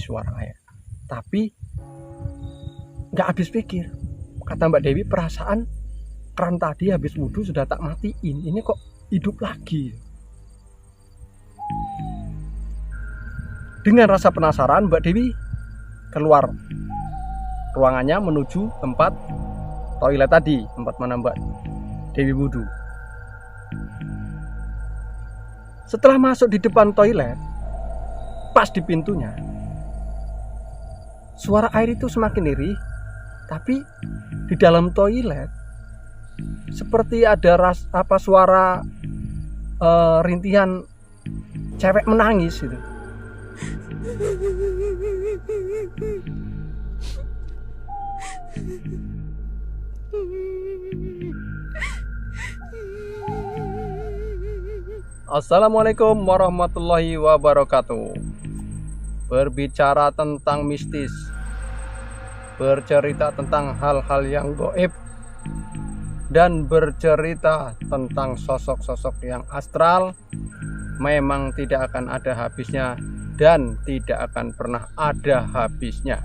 suara air. Tapi nggak habis pikir, kata Mbak Dewi, perasaan keran tadi habis wudhu sudah tak matiin, ini kok hidup lagi. Dengan rasa penasaran, Mbak Dewi keluar ruangannya menuju tempat toilet tadi, tempat mana Mbak Dewi wudhu. Setelah masuk di depan toilet, pas di pintunya, suara air itu semakin lirih. Tapi di dalam toilet seperti ada suara rintihan cewek menangis gitu. Assalamualaikum warahmatullahi wabarakatuh. Berbicara tentang mistis, bercerita tentang hal-hal yang gaib, dan bercerita tentang sosok-sosok yang astral, memang tidak akan ada habisnya dan tidak akan pernah ada habisnya.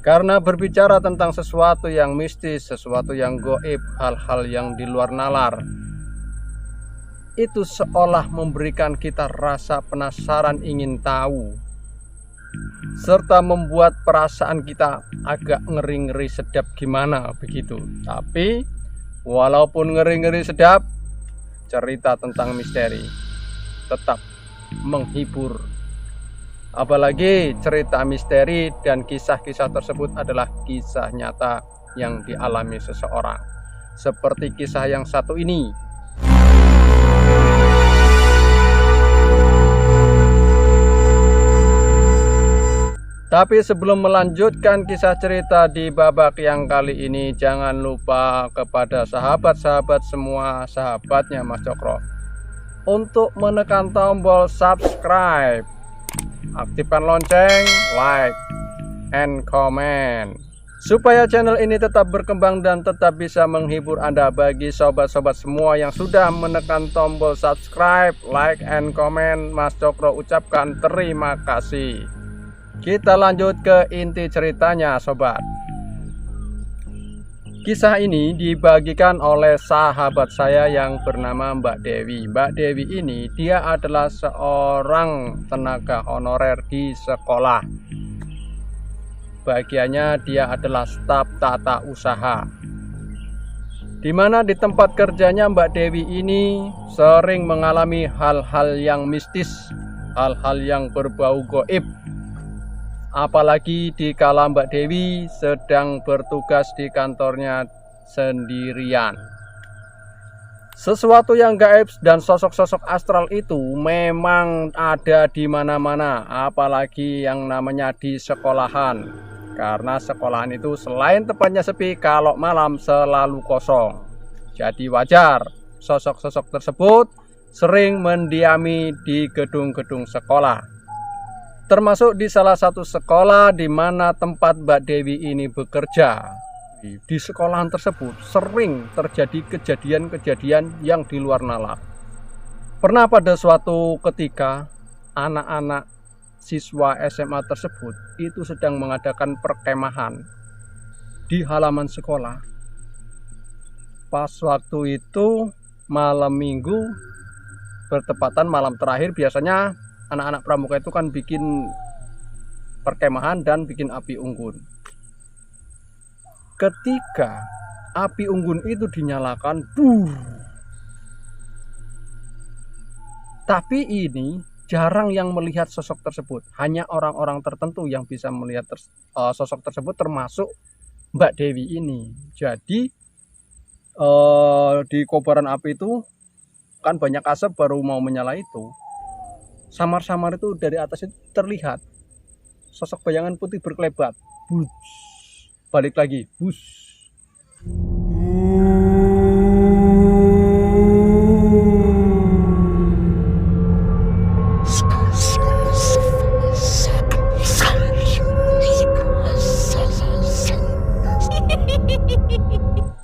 Karena berbicara tentang sesuatu yang mistis, sesuatu yang gaib, hal-hal yang di luar nalar, itu seolah memberikan kita rasa penasaran ingin tahu, serta membuat perasaan kita agak ngeri-ngeri sedap gimana begitu. Tapi walaupun ngeri-ngeri sedap, cerita tentang misteri tetap menghibur. Apalagi cerita misteri dan kisah-kisah tersebut adalah kisah nyata yang dialami seseorang, seperti kisah yang satu ini. Tapi sebelum melanjutkan kisah cerita di babak yang kali ini, jangan lupa kepada sahabat-sahabat semua, sahabatnya Mas Cokro, untuk menekan tombol subscribe, aktifkan lonceng, like, and comment, supaya channel ini tetap berkembang dan tetap bisa menghibur Anda. Bagi sobat-sobat semua yang sudah menekan tombol subscribe, like, and comment, Mas Cokro ucapkan terima kasih. Kita lanjut ke inti ceritanya, sobat. Kisah ini dibagikan oleh sahabat saya yang bernama Mbak Dewi. Mbak Dewi ini dia adalah seorang tenaga honorer di sekolah. Bagiannya dia adalah staf tata usaha. Di mana di tempat kerjanya Mbak Dewi ini sering mengalami hal-hal yang mistis, hal-hal yang berbau gaib. Apalagi di kala Mbak Dewi sedang bertugas di kantornya sendirian. Sesuatu yang gaib dan sosok-sosok astral itu memang ada di mana-mana, apalagi yang namanya di sekolahan. Karena sekolahan itu selain tempatnya sepi, kalau malam selalu kosong. Jadi wajar sosok-sosok tersebut sering mendiami di gedung-gedung sekolah. Termasuk di salah satu sekolah di mana tempat Mbak Dewi ini bekerja. Di sekolahan tersebut sering terjadi kejadian-kejadian yang di luar nalar. Pernah pada suatu ketika anak-anak siswa SMA tersebut itu sedang mengadakan perkemahan di halaman sekolah. Pas waktu itu malam minggu, bertepatan malam terakhir, biasanya anak-anak pramuka itu kan bikin perkemahan dan bikin api unggun. Ketika api unggun itu dinyalakan, tapi ini jarang yang melihat sosok tersebut. Hanya orang-orang tertentu yang bisa melihat sosok tersebut, termasuk Mbak Dewi ini. Jadi di kobaran api itu kan banyak asap, baru mau menyala itu samar-samar itu dari atas itu terlihat sosok bayangan putih berkelebat. Bus. Balik lagi. Bus.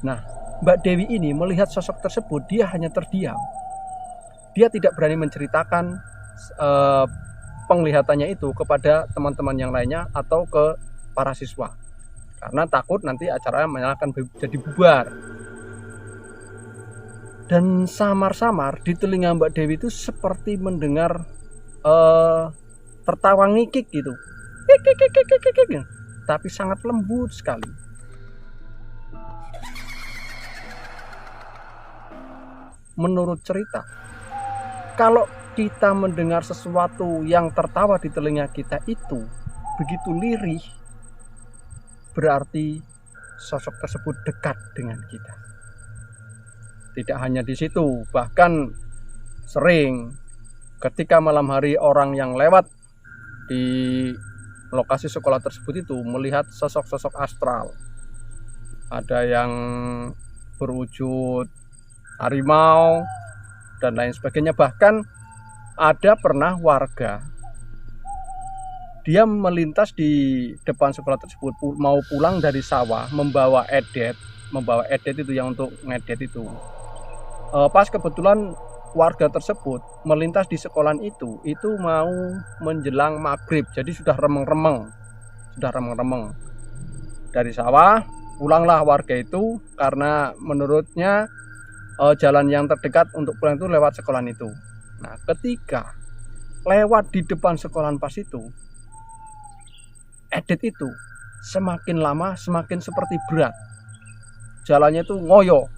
Nah, Mbak Dewi ini melihat sosok tersebut, dia hanya terdiam. Dia tidak berani menceritakan penglihatannya itu kepada teman-teman yang lainnya atau ke para siswa, karena takut nanti acara akan jadi bubar. Dan samar-samar di telinga Mbak Dewi itu seperti mendengar tertawa ngikik gitu, tapi sangat lembut sekali. Menurut cerita, kalau kita mendengar sesuatu yang tertawa di telinga kita itu begitu lirih, berarti sosok tersebut dekat dengan kita. Tidak hanya di situ, bahkan sering ketika malam hari orang yang lewat di lokasi sekolah tersebut itu melihat sosok-sosok astral. Ada yang berwujud harimau dan lain sebagainya. Bahkan ada pernah warga, dia melintas di depan sekolah tersebut mau pulang dari sawah membawa edet itu yang untuk ngedet itu. Pas kebetulan warga tersebut melintas di sekolah itu mau menjelang maghrib, jadi sudah remeng-remeng dari sawah. Pulanglah warga itu karena menurutnya jalan yang terdekat untuk pulang itu lewat sekolah itu. Nah, ketika lewat di depan sekolahan pas itu, edet itu semakin lama semakin seperti berat. Jalannya itu ngoyo,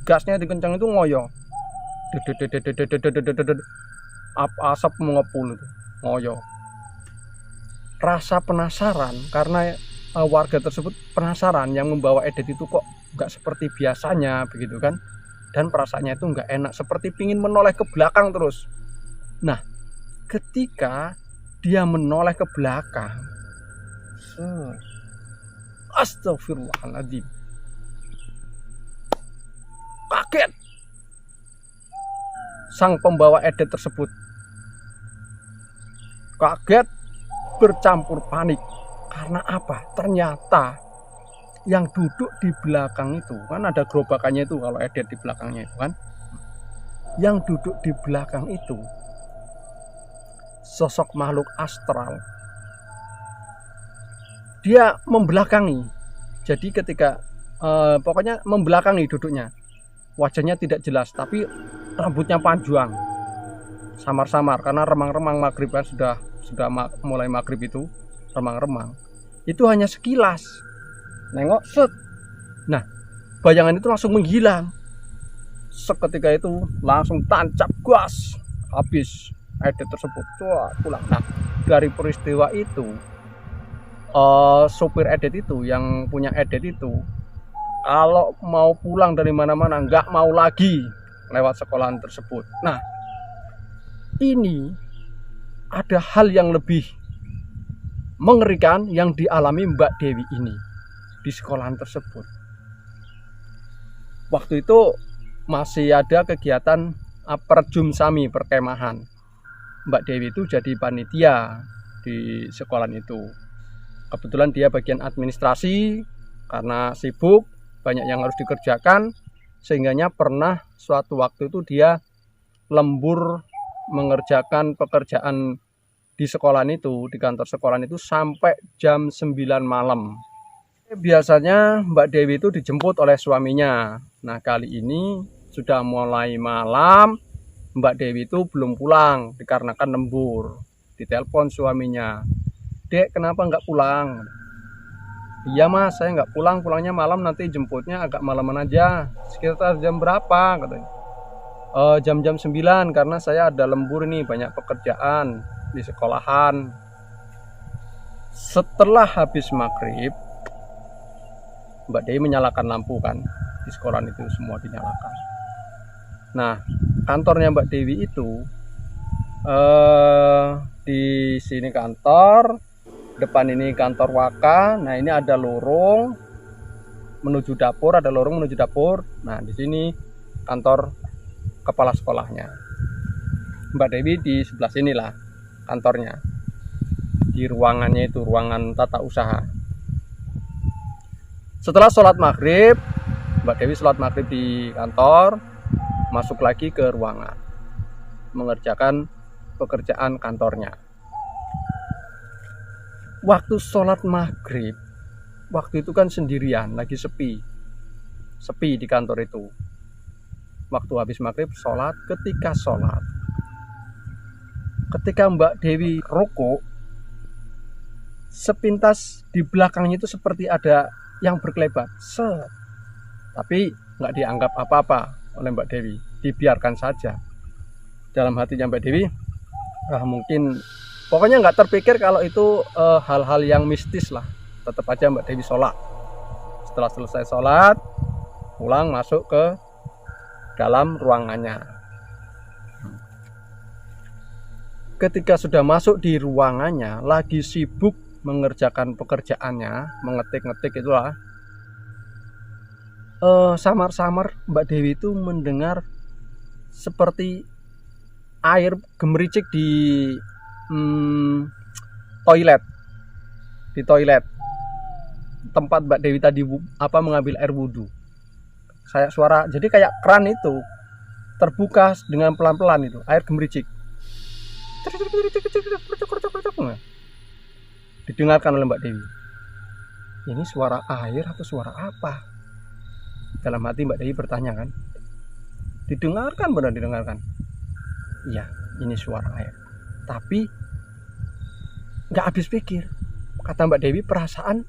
gasnya dikencang itu ngoyo, asap mengepul itu ngoyo. Rasa penasaran, karena warga tersebut penasaran yang membawa edet itu kok nggak seperti biasanya begitu kan, dan perasaannya itu nggak enak, seperti pingin menoleh ke belakang terus. Nah, ketika dia menoleh ke belakang, astagfirullahaladzim, kaget sang pembawa edet tersebut, kaget bercampur panik. Karena apa? Ternyata yang duduk di belakang itu, kan ada gerobakannya itu kalau edet di belakangnya itu kan, yang duduk di belakang itu sosok makhluk astral. Dia membelakangi, jadi ketika pokoknya membelakangi duduknya, wajahnya tidak jelas tapi rambutnya panjang, samar-samar karena remang-remang maghrib kan, sudah mulai maghrib itu remang-remang. Itu hanya sekilas nengok set. Nah, bayangan itu langsung menghilang. Seketika itu langsung tancap gas, habis edet tersebut. Wah, pulang. Nah, dari peristiwa itu sopir edet itu yang punya edet itu kalau mau pulang dari mana-mana nggak mau lagi lewat sekolahan tersebut. Nah, ini ada hal yang lebih mengerikan yang dialami Mbak Dewi ini di sekolahan tersebut. Waktu itu masih ada kegiatan perjum sami, perkemahan. Mbak Dewi itu jadi panitia di sekolahan itu. Kebetulan dia bagian administrasi, karena sibuk banyak yang harus dikerjakan, sehingganya pernah suatu waktu itu dia lembur mengerjakan pekerjaan di sekolahan itu, di kantor sekolahan itu sampai jam 9 malam. Biasanya Mbak Dewi itu dijemput oleh suaminya. Nah, kali ini sudah mulai malam, Mbak Dewi itu belum pulang dikarenakan lembur. Ditelepon suaminya, "Dek, kenapa nggak pulang?" "Iya mas, saya nggak pulang, pulangnya malam, nanti jemputnya agak malaman aja." "Sekitar jam berapa?" katanya. Jam-jam 9 karena saya ada lembur nih, banyak pekerjaan di sekolahan." Setelah habis maghrib, Mbak Dewi menyalakan lampu kan, di sekolahan itu semua dinyalakan. Nah, kantornya Mbak Dewi itu di sini kantor, depan ini kantor Waka. Nah, ini ada lorong menuju dapur, Nah, di sini kantor kepala sekolahnya. Mbak Dewi di sebelah sinilah kantornya, di ruangannya itu, ruangan tata usaha. Setelah sholat maghrib, Mbak Dewi sholat maghrib di kantor, masuk lagi ke ruangan mengerjakan pekerjaan kantornya. Waktu sholat maghrib, waktu itu kan sendirian, lagi sepi di kantor itu. Waktu habis maghrib sholat, ketika Mbak Dewi rukuk, sepintas di belakangnya itu seperti ada yang berkelebat, tapi nggak dianggap apa-apa oleh Mbak Dewi, dibiarkan saja. Dalam hatinya Mbak Dewi, mungkin pokoknya nggak terpikir kalau itu hal-hal yang mistis lah. Tetap aja Mbak Dewi sholat. Setelah selesai sholat, pulang masuk ke dalam ruangannya. Ketika sudah masuk di ruangannya, lagi sibuk mengerjakan pekerjaannya, mengetik-ngetik itulah, samar-samar Mbak Dewi itu mendengar seperti air gemericik di toilet tempat Mbak Dewi tadi mengambil air wudhu. Suara, jadi kayak keran itu terbuka dengan pelan-pelan, itu air gemericik didengarkan oleh Mbak Dewi. Ini suara air atau suara apa? Dalam hati Mbak Dewi bertanya kan. Didengarkan, benar didengarkan. Iya, ini suara air. Tapi nggak habis pikir. Kata Mbak Dewi, perasaan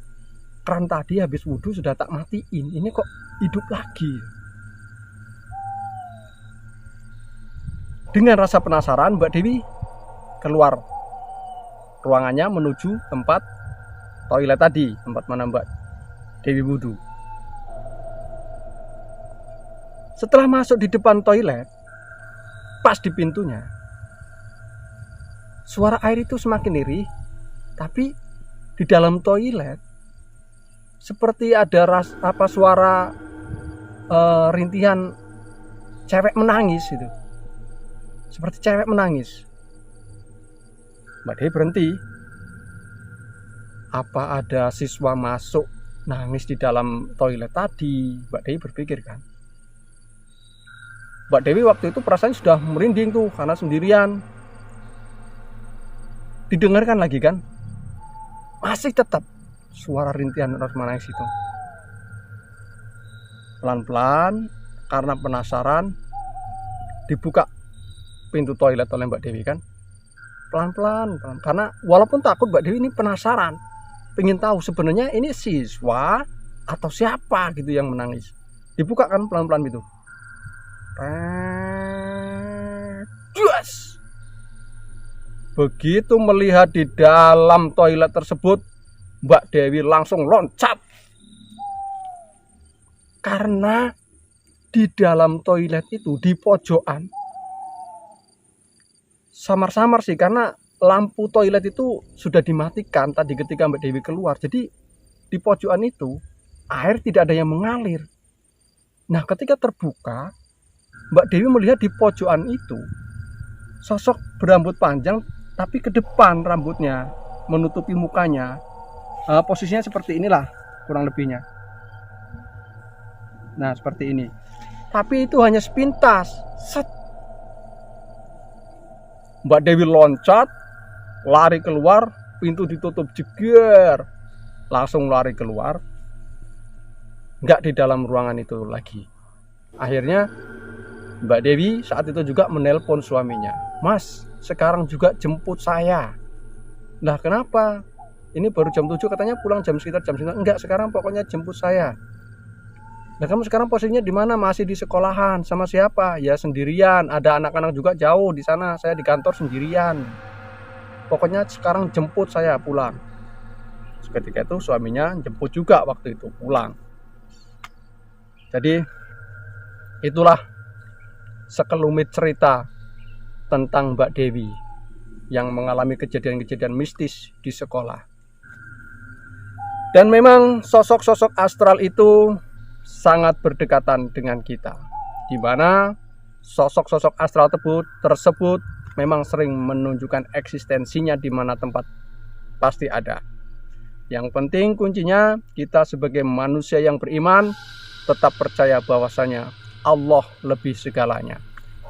keran tadi habis wudhu sudah tak matiin. Ini kok hidup lagi. Dengan rasa penasaran, Mbak Dewi keluar ruangannya menuju tempat toilet tadi, tempat mana Mbak Dewi wudhu. Setelah masuk di depan toilet, pas di pintunya, suara air itu semakin lirih, tapi di dalam toilet seperti ada suara rintihan cewek menangis itu. Seperti cewek menangis. Mbak Dewi berhenti. Apa ada siswa masuk nangis di dalam toilet tadi? Mbak Dewi berpikir kan. Mbak Dewi waktu itu perasaan sudah merinding tuh karena sendirian. Didengarkan lagi kan. Masih tetap suara rintihan orang menangis itu. Pelan-pelan karena penasaran dibuka pintu toilet oleh Mbak Dewi kan. Pelan-pelan, karena walaupun takut, Mbak Dewi ini penasaran, pengen tahu sebenarnya ini siswa atau siapa gitu yang menangis. Dibuka kan pelan-pelan gitu. Yes! Begitu melihat di dalam toilet tersebut, Mbak Dewi langsung loncat. Karena di dalam toilet itu, di pojokan, samar-samar sih, karena lampu toilet itu sudah dimatikan tadi ketika Mbak Dewi keluar. Jadi di pojokan itu air tidak ada yang mengalir. Nah, ketika terbuka, Mbak Dewi melihat di pojokan itu sosok berambut panjang tapi ke depan rambutnya menutupi mukanya. Posisinya seperti inilah kurang lebihnya. Nah, seperti ini. Tapi itu hanya sepintas. Set. Mbak Dewi loncat, lari keluar, pintu ditutup jeger. Langsung lari keluar. Nggak di dalam ruangan itu lagi. Akhirnya Mbak Dewi saat itu juga menelpon suaminya. Mas, sekarang juga jemput saya. Nah, kenapa? Ini baru jam 7, katanya pulang sekitar jam 9. Enggak, sekarang pokoknya jemput saya. Nah, kamu sekarang posisinya di mana? Masih di sekolahan. Sama siapa? Ya sendirian. Ada anak-anak juga jauh di sana. Saya di kantor sendirian. Pokoknya sekarang jemput saya pulang. Ketika itu suaminya jemput juga waktu itu pulang. Jadi itulah sekelumit cerita tentang Mbak Dewi yang mengalami kejadian-kejadian mistis di sekolah. Dan memang sosok-sosok astral itu sangat berdekatan dengan kita, di mana sosok-sosok astral tersebut memang sering menunjukkan eksistensinya di mana tempat pasti ada. Yang penting kuncinya kita sebagai manusia yang beriman tetap percaya bahwasanya Allah lebih segalanya.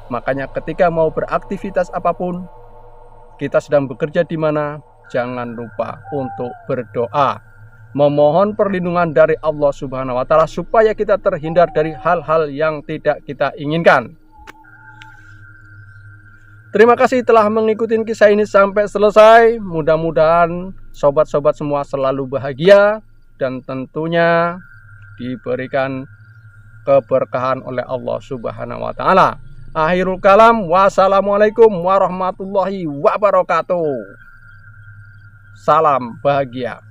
Makanya ketika mau beraktivitas apapun, kita sedang bekerja di mana, jangan lupa untuk berdoa, memohon perlindungan dari Allah Subhanahu wa Ta'ala supaya kita terhindar dari hal-hal yang tidak kita inginkan. Terima kasih telah mengikuti kisah ini sampai selesai. Mudah-mudahan sobat-sobat semua selalu bahagia dan tentunya diberikan keberkahan oleh Allah Subhanahu wa Ta'ala. Akhirul kalam, wassalamualaikum warahmatullahi wabarakatuh. Salam bahagia.